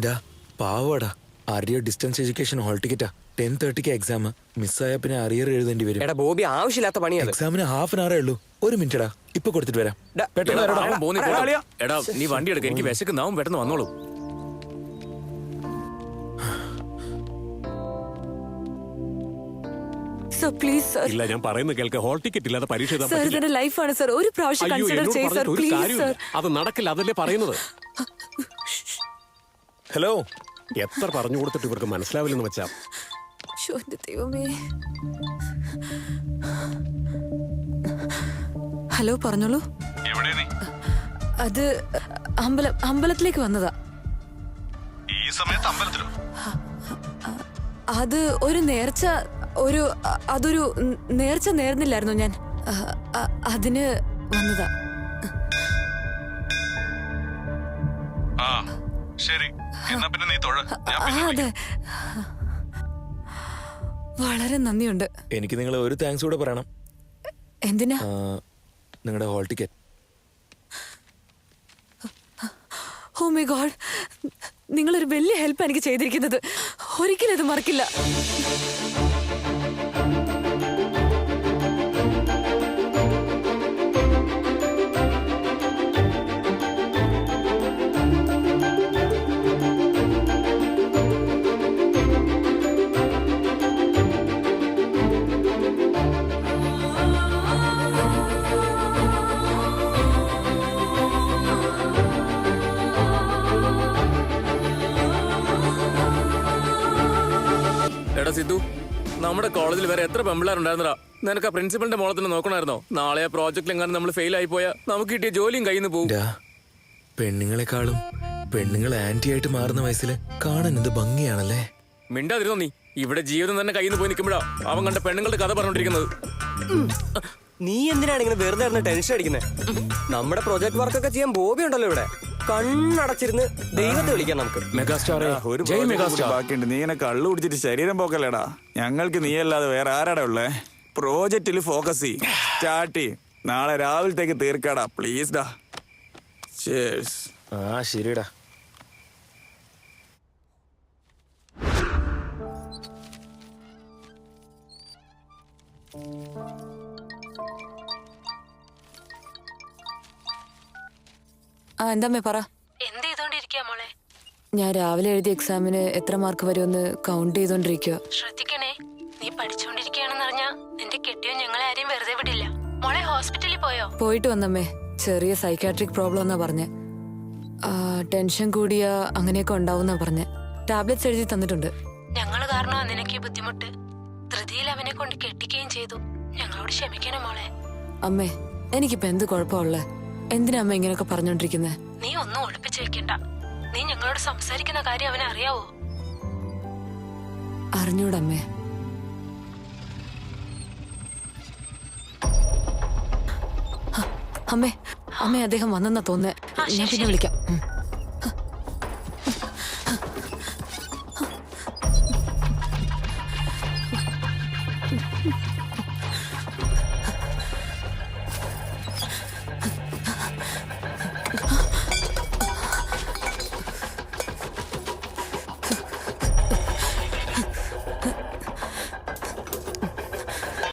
ഡാ പാവാടാ, അറിയ distance education whole ടിക്കറ്റാ. 10:30 exam. മിസ്സായ പിന്നെ അറിയർ എഴുതേണ്ടി വരും. എടാ ബോബി, ആവശ്യമില്ലാത്ത പണിയാണ്. എക്സാമിന് ഹാഫ് ആൻ അവറേ ഉള്ളൂ. ഒരു മിനിറ്റടാ, ഇപ്പൊ കൊടുത്തിട്ട് വരാം. എടാ നീ വണ്ടി എടുക്ക, എനിക്ക് വിശക്കുന്നാവും, പെട്ടെന്ന് വന്നോളൂ. Please sir. ഇല്ല, ഞാൻ പറയുന്നത് കേൾക്ക്. ഹോൾ ടിക്കറ്റ് ഇല്ലാതെ പരീക്ഷ എഴുതാൻ സർ, പറ്റില്ല. ഇതെന്റെ ലൈഫാണ് സർ. ഒരു പ്രാവശ്യം അയ്യോ, കൺസിഡർ എന്നോട് ചെയ്യ് സർ, പറഞ്ഞിട്ട് ഒരു പ്ലീസ് കാര്യമില്ല. സർ. അത് നടക്കില്ല, അതല്ലേ പറയുന്നത്. ഹലോ, എത്ര പറഞ്ഞു കൊടുത്തിട്ട് ഇവർക്ക് മനസ്സിലാവില്ലെന്ന് വെച്ചാ. ശ്ശോ, എന്റെ ദൈവമേ. ഹലോ, പറഞ്ഞോളൂ. അത് അമ്പലത്തിലേക്ക് വന്നതാ. ഈ സമയത്ത് അമ്പലത്തിലോ? അത് ഒരു നേർച്ച, അതൊരു നേർച്ച നേർന്നില്ലായിരുന്നു ഞാൻ. അതിന് വന്നതാ. ആ ശരി, എന്നാ പിന്നെ നീ തൊഴ. അതെ, വളരെ നന്ദിയുണ്ട്. എനിക്ക് നിങ്ങൾ ഒരു താങ്ക്സ് കൂടെ പറയണം. എന്തിനാ? നിങ്ങളുടെ hall ticket. Oh my God, നിങ്ങളൊരു വലിയ ഹെൽപ്പ് എനിക്ക് ചെയ്തിരിക്കുന്നത്. ഒരിക്കലും അത് മറക്കില്ല. എടാ സിദ്ധു, നമ്മുടെ കോളേജിൽ വേറെ എത്ര പെമ്പിള്ളാരുണ്ടായിരുന്നടാ. നിനക്ക് ആ പ്രിൻസിപ്പലിന്റെ മോളെ തന്നെ നോക്കണമായിരുന്നോ? നാളെ ആ പ്രോജക്റ്റിൽ എങ്ങാനും നമ്മൾ ഫെയിൽ ആയി പോയാൽ നമുക്ക് കിട്ടിയ ജോലിയും കയ്യിൽ നിന്ന് പോകും. പെണ്ണുങ്ങളെക്കാളും പെണ്ണുങ്ങൾ ആന്റി ആയിട്ട് മാറുന്ന വയസ്സില് കാണാൻ എന്ത് ഭംഗിയാണല്ലേ. മിണ്ടാതിരുന്നോ നീ. ഇവിടെ ജീവിതം തന്നെ കയ്യിൽ നിന്ന് പോയി നിൽക്കുമ്പോഴാ അവൻ കണ്ട പെണ്ണുങ്ങളുടെ കഥ പറഞ്ഞോണ്ടിരിക്കുന്നത്. നീ എന്തിനാണ് ഇങ്ങനെ വെറുതെ ഇരുന്ന് ടെൻഷൻ അടിക്കുന്നത്? നമ്മുടെ പ്രൊജക്ട് വർക്കൊക്കെ ചെയ്യാൻ ബോബി ഉണ്ടല്ലോ ഇവിടെ. കണ്ണടച്ചിരുന്ന് ദൈവത്തെ വിളിക്കാം നമുക്ക്. മെഗാസ്റ്റാർ ഒരു ബാക്കിയുണ്ട്. നീ ഇങ്ങനെ കള്ളു കുടിച്ചിട്ട് ശരീരം പോക്കല്ലേടാ. ഞങ്ങൾക്ക് നീ അല്ലാതെ വേറെ ആരാടാ ഉള്ളേ? പ്രോജക്റ്റിൽ ഫോക്കസ് ചെയ്യ്, സ്റ്റാർട്ട് ചെയ്യ്. നാളെ രാവിലത്തേക്ക് തീർക്കാടാ പ്ലീസ് ഡാ. ചേഴ്സ്. ആ ശരിടാ. എന്താമ്മേ പറ. എന്ത് ചെയ്തോണ്ടിരിക്കാ മോളെ? ഞാൻ രാവിലെ എഴുതിയ എക്സാമിന് എത്ര മാർക്ക് വരുമെന്ന് കൗണ്ട് ചെയ്തോണ്ടിരിക്കുക. ശ്രദ്ധിക്കണേ, നീ പഠിച്ചോണ്ടിരിക്കുകയാണെന്ന് അറിഞ്ഞാ നിന്റെ കെട്ടിയോ ഞങ്ങളെ ആരെയും വെറുതെ വിടില്ല. മോളെ ഹോസ്പിറ്റലിൽ പോയോ? പോയിട്ട് വന്നമ്മേ. ചെറിയ സൈക്കാട്രിക് പ്രോബ്ലം എന്നാ പറഞ്ഞേ. ടെൻഷൻ കൂടിയ അങ്ങനെയൊക്കെ ഉണ്ടാവുന്നാ പറഞ്ഞേ. ടാബ്ലറ്റ്സ് എഴുതി തന്നിട്ടുണ്ട്. ഞങ്ങള് കാരണമാ നിനക്ക് ഈ ബുദ്ധിമുട്ട്. ധൃതിയിൽ അവനെ കൊണ്ട് കെട്ടിക്കുകയും ചെയ്തു. ഞങ്ങളോട് ക്ഷമിക്കണം മോളെ. അമ്മേ, എനിക്കിപ്പോ എന്ത് കുഴപ്പമുള്ളേ? എന്തിനാ അമ്മ ഇങ്ങനെയൊക്കെ പറഞ്ഞോണ്ടിരിക്കുന്നേ? നീ ഒന്നും ഒളിപ്പിച്ചു വെക്കണ്ട. നീ ഞങ്ങളോട് സംസാരിക്കുന്ന കാര്യം അവനെ അറിയാവോ? അറിഞ്ഞൂടമ്മേ. അമ്മേ, അദ്ദേഹം വന്നെന്നാ തോന്നേ. ഞാൻ പിന്നെ വിളിക്കാം.